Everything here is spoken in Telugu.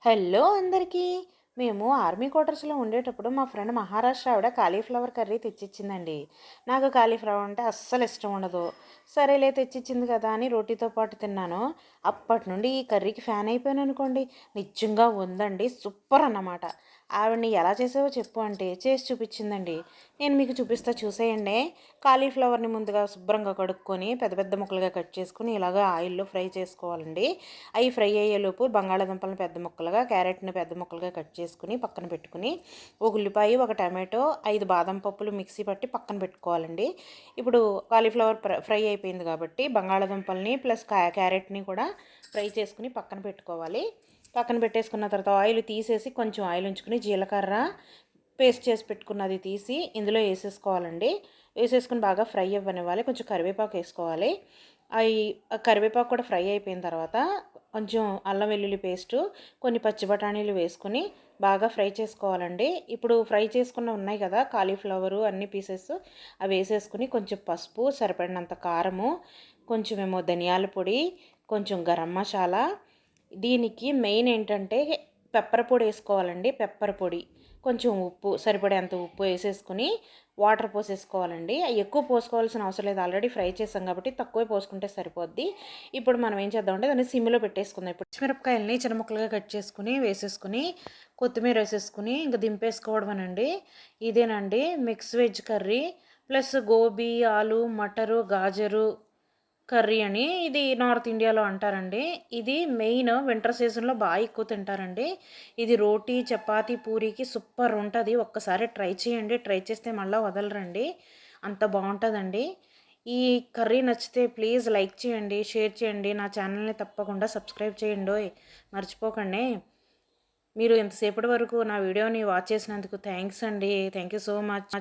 హలో అందరికీ. మేము ఆర్మీ క్వార్టర్స్‌లో ఉండేటప్పుడు మా ఫ్రెండ్ మహారాష్ట్ర ఆవిడ కాలీఫ్లవర్ కర్రీ తెచ్చిచ్చిందండి. నాకు కాలీఫ్లవర్ అంటే అస్సలు ఇష్టం ఉండదు. సరేలే తెచ్చిచ్చింది కదా అని రోటీతో పాటు తిన్నాను. అప్పటి నుండి ఈ కర్రీకి ఫ్యాన్ అయిపోయాననుకోండి. నిజంగా ఉందండి, సూపర్ అన్నమాట. ఆవిడని ఎలా చేసావో చెప్పు అంటే చేసి చూపించిందండి. నేను మీకు చూపిస్తా చూసేయండి. కాలీఫ్లవర్‌ని ముందుగా శుభ్రంగా కడుక్కొని పెద్ద పెద్ద ముక్కలుగా కట్ చేసుకొని ఇలాగ ఆయిల్‌లో ఫ్రై చేసుకోవాలండి. అవి ఫ్రై అయ్యేలోపు బంగాళాదుంపలను పెద్ద ముక్కలుగా, క్యారెట్‌ని పెద్ద ముక్కలుగా కట్ చేసుకొని పక్కన పెట్టుకొని, ఒక ఉల్లిపాయ, ఒక టమాటో, 5 బాదం పప్పులు మిక్సీ పట్టి పక్కన పెట్టుకోవాలండి. ఇప్పుడు కాలీఫ్లవర్ ఫ్రై అయిపోయింది కాబట్టి బంగాళాదుంపల్ని ప్లస్ క్యారెట్‌ని కూడా ఫ్రై చేసుకొని పక్కన పెట్టుకోవాలి. పక్కన పెట్టేసుకున్న తర్వాత ఆయిల్ తీసేసి కొంచెం ఆయిల్ ఉంచుకొని జీలకర్ర పేస్ట్ చేసి పెట్టుకున్నది తీసి ఇందులో వేసేసుకోవాలండి. వేసేసుకొని బాగా ఫ్రై అవ్వనివ్వాలి. కొంచెం కరివేపాకు వేసుకోవాలి. అయి కరివేపాకు కూడా ఫ్రై అయిపోయిన తర్వాత కొంచెం అల్లం వెల్లుల్లి పేస్టు, కొన్ని పచ్చి బఠానీలు వేసుకొని బాగా ఫ్రై చేసుకోవాలండి. ఇప్పుడు ఫ్రై చేసుకున్న ఉన్నాయి కదా కాలీఫ్లవరు అన్ని పీసెస్, అవి వేసేసుకొని కొంచెం పసుపు, సరిపడినంత కారము, కొంచెమేమో ధనియాల పొడి, కొంచెం గరం మసాలా. దీనికి మెయిన్ ఏంటంటే పెప్పర్ పొడి వేసుకోవాలండి. పెప్పర్ పొడి, కొంచెం ఉప్పు, సరిపడేంత ఉప్పు వేసేసుకొని వాటర్ పోసేసుకోవాలండి. అవి ఎక్కువ పోసుకోవాల్సిన అవసరం లేదు, ఆల్రెడీ ఫ్రై చేసాం కాబట్టి తక్కువే పోసుకుంటే సరిపోద్ది. ఇప్పుడు మనం ఏం చేద్దామంటే దాన్ని సిమ్లో పెట్టేసుకుందాం. ఇప్పుడు పచ్చిమిరపకాయలని చిన్న ముక్కలుగా కట్ చేసుకుని వేసేసుకుని కొత్తిమీర వేసేసుకుని ఇంక దింపేసుకోవడమేనండి. ఇదేనండి mix veg curry plus gobi, ఆలు, మటరు, గాజరు కర్రీ అని ఇది నార్త్ ఇండియాలో అంటారండి. ఇది మెయిన్ వింటర్ సీజన్‌లో బాగా ఎక్కువ తింటారండి. ఇది రోటీ, చపాతీ, పూరీకి సూపర్ ఉంటది. ఒక్కసారి ట్రై చేయండి. ట్రై చేస్తే మళ్ళా వదలరండి. అంత బావుంటదండి. ఈ కర్రీ నచ్చితే ప్లీజ్ లైక్ చేయండి, షేర్ చేయండి. నా ఛానల్‌ని తప్పకుండా సబ్స్క్రైబ్ చేయండోయ్, మర్చిపోకండి. మీరు ఇంతసేపటి వరకు నా వీడియోని వాచ్ చేసినందుకు థ్యాంక్స్ అండి. Thank you so much.